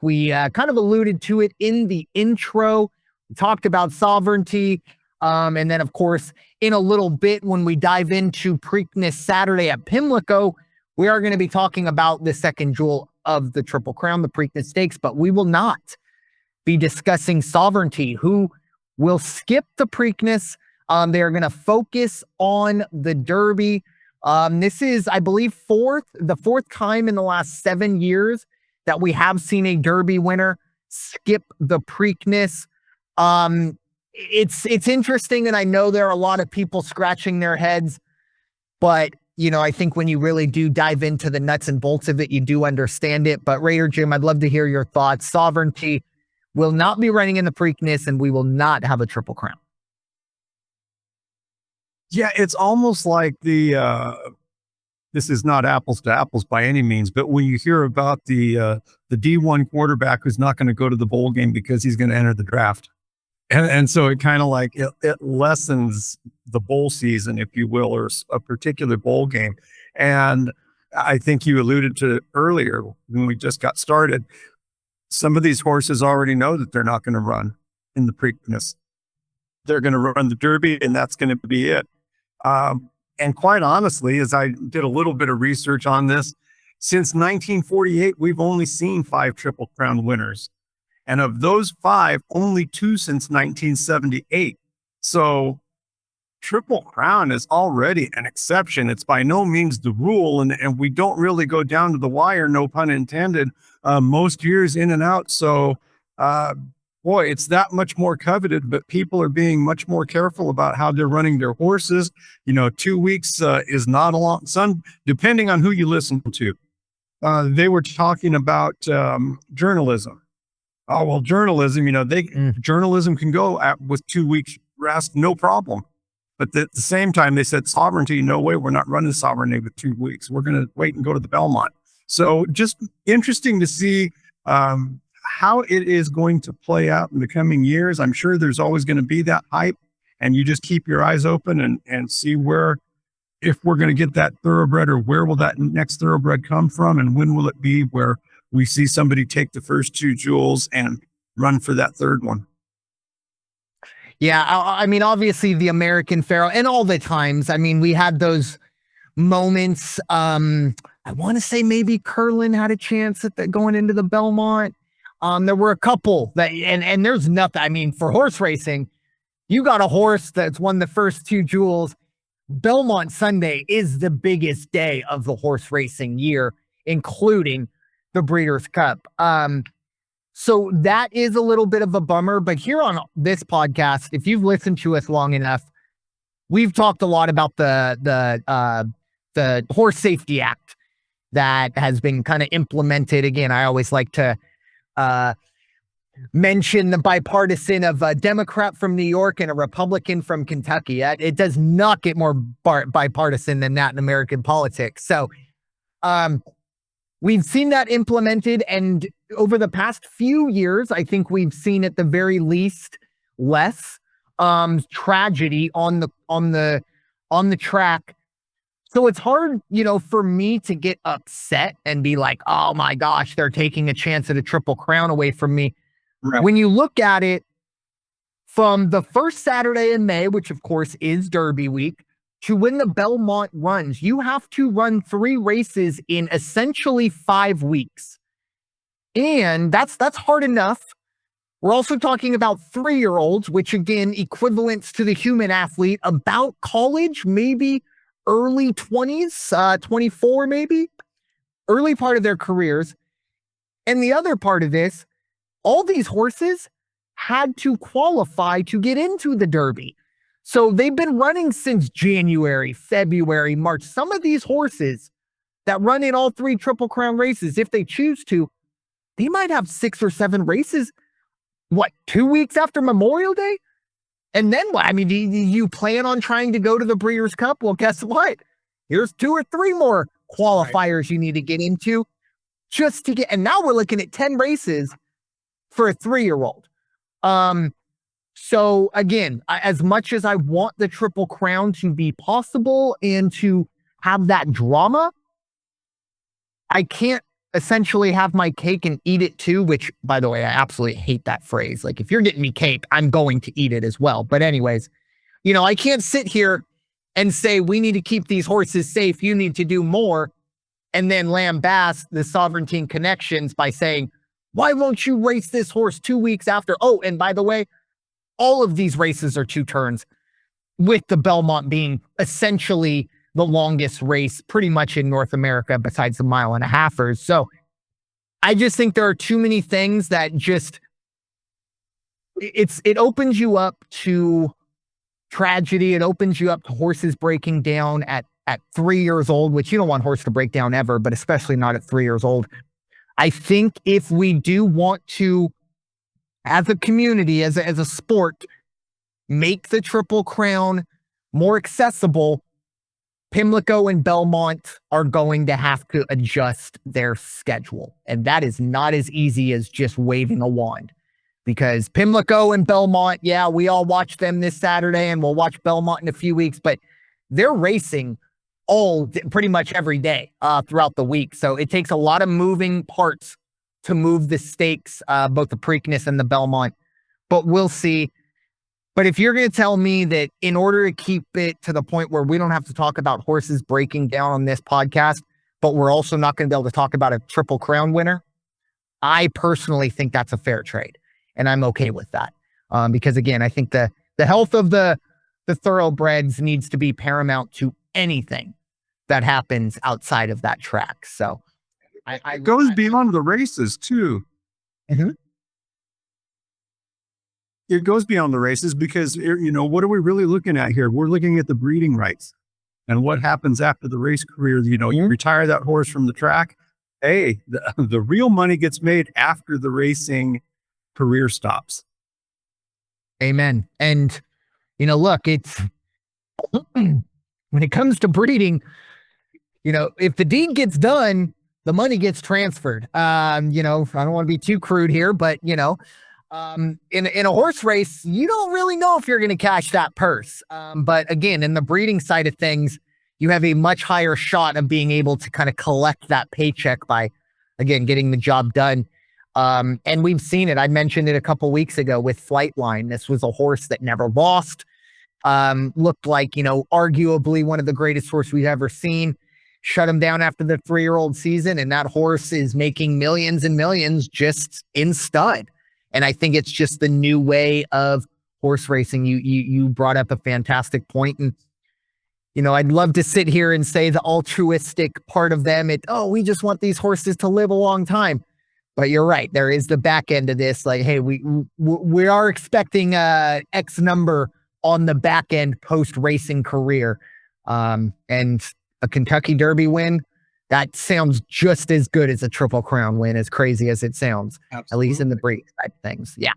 We kind of alluded to it in the intro. We talked about sovereignty. And then, of course, in a little bit, when we dive into Preakness Saturday at Pimlico, we are going to be talking about the second jewel of the Triple Crown, the Preakness Stakes, but we will not be discussing sovereignty, who will skip the Preakness. They are going to focus on the Derby. This is, I believe, the fourth time in the last 7 years that we have seen a Derby winner skip the Preakness. It's interesting, and I know there are a lot of people scratching their heads, but I think when you really do dive into the nuts and bolts of it, you do understand it. But Raider Jim, I'd love to hear your thoughts. Sovereignty will not be running in the Preakness, and we will not have a Triple Crown. Yeah, it's almost like this is not apples to apples by any means, but when you hear about the D1 quarterback who's not going to go to the bowl game because he's going to enter the draft. And so it kind of like, it lessens the bowl season, if you will, or a particular bowl game. And I think you alluded to it earlier when we just got started. Some of these horses already know that they're not going to run in the Preakness. They're going to run the Derby, and that's going to be it. And quite honestly, as I did a little bit of research on this, since 1948, we've only seen 5 Triple Crown winners. And of those 5, only 2 since 1978. So Triple Crown is already an exception. It's by no means the rule. And we don't really go down to the wire, no pun intended, most years in and out. So, boy, it's that much more coveted, but people are being much more careful about how they're running their horses. 2 weeks is not a long, depending on who you listen to. They were talking about journalism. Oh, well, journalism, journalism can go with 2 weeks rest, no problem. But at the same time, they said sovereignty, no way, we're not running sovereignty with 2 weeks. We're going to wait and go to the Belmont. So just interesting to see how it is going to play out in the coming years. I'm sure there's always going to be that hype, and you just keep your eyes open and see if we're going to get that thoroughbred, or where will that next thoroughbred come from, and when will it be where we see somebody take the first 2 jewels and run for that third one. Yeah, I mean, obviously the American Pharoah, and all the times, I mean, we had those moments. I want to say maybe Curlin had a chance at going into the Belmont. There were a couple that, and there's nothing. I mean, for horse racing, you got a horse that's won the first 2 jewels. Belmont Sunday is the biggest day of the horse racing year, including the Breeders' Cup. So that is a little bit of a bummer, but here on this podcast, if you've listened to us long enough, we've talked a lot about the Horse Safety Act that has been kind of implemented. Again, I always like to mention the bipartisan of a Democrat from New York and a Republican from Kentucky. It does not get more bipartisan than that in American politics. So, we've seen that implemented, and over the past few years, I think we've seen at the very least less tragedy on the track. So it's hard, for me to get upset and be like, oh my gosh, they're taking a chance at a Triple Crown away from me. Right. When you look at it from the first Saturday in May, which of course is Derby week, to win the Belmont runs, you have to run 3 races in essentially 5 weeks. And that's hard enough. We're also talking about 3-year-olds, which again, equivalents to the human athlete, about college, maybe early 20s, 24 maybe, early part of their careers. And the other part of this, all these horses had to qualify to get into the Derby. So they've been running since January, February, March. Some of these horses that run in all 3 Triple Crown races, if they choose to, they might have 6 or 7 races, 2 weeks after Memorial Day? And then what? I mean, do you plan on trying to go to the Breeders' Cup? Well, guess what? Here's 2 or 3 more qualifiers you need to get into just to get, and now we're looking at 10 races for a 3-year-old. So again, as much as I want the Triple Crown to be possible and to have that drama, I can't essentially have my cake and eat it too, which, by the way, I absolutely hate that phrase. Like, if you're getting me cake, I'm going to eat it as well. But anyways, I can't sit here and say we need to keep these horses safe. You need to do more. And then lambast the Sovereignty and Connections by saying, why won't you race this horse 2 weeks after? Oh, and by the way, all of these races are 2 turns, with the Belmont being essentially the longest race pretty much in North America besides the 1.5-milers. So I just think there are too many things that just, it opens you up to tragedy. It opens you up to horses breaking down at 3 years old, which you don't want horse to break down ever, but especially not at 3 years old. I think if we do want to, as a community, as a sport, make the Triple Crown more accessible, Pimlico and Belmont are going to have to adjust their schedule. And that is not as easy as just waving a wand. Because Pimlico and Belmont, yeah, we all watch them this Saturday, and we'll watch Belmont in a few weeks, but they're racing pretty much every day throughout the week. So it takes a lot of moving parts to move the stakes, both the Preakness and the Belmont. But we'll see. But if you're going to tell me that in order to keep it to the point where we don't have to talk about horses breaking down on this podcast, but we're also not going to be able to talk about a Triple Crown winner, I personally think that's a fair trade. And I'm okay with that. Because again, I think the health of the thoroughbreds needs to be paramount to anything that happens outside of that track. So it goes beyond the races too. Mm-hmm. It goes beyond the races because, what are we really looking at here? We're looking at the breeding rights and what happens after the race career. You retire that horse from the track. Hey, the real money gets made after the racing career stops. Amen. And, look, it's when it comes to breeding, if the deed gets done, the money gets transferred. I don't want to be too crude here, but, in a horse race, you don't really know if you're going to cash that purse. But again, in the breeding side of things, you have a much higher shot of being able to kind of collect that paycheck by, again, getting the job done. And we've seen it. I mentioned it a couple weeks ago with Flightline. This was a horse that never lost. Looked like, arguably one of the greatest horses we've ever seen. Shut him down after the 3-year-old season, and that horse is making millions and millions just in stud. And I think it's just the new way of horse racing. You brought up a fantastic point. And, I'd love to sit here and say the altruistic part of them. We just want these horses to live a long time. But you're right. There is the back end of this. Like, hey, we are expecting X number on the back end post racing career. And a Kentucky Derby win, that sounds just as good as a Triple Crown win, as crazy as it sounds. Absolutely. At least in the breed side of things. Yeah.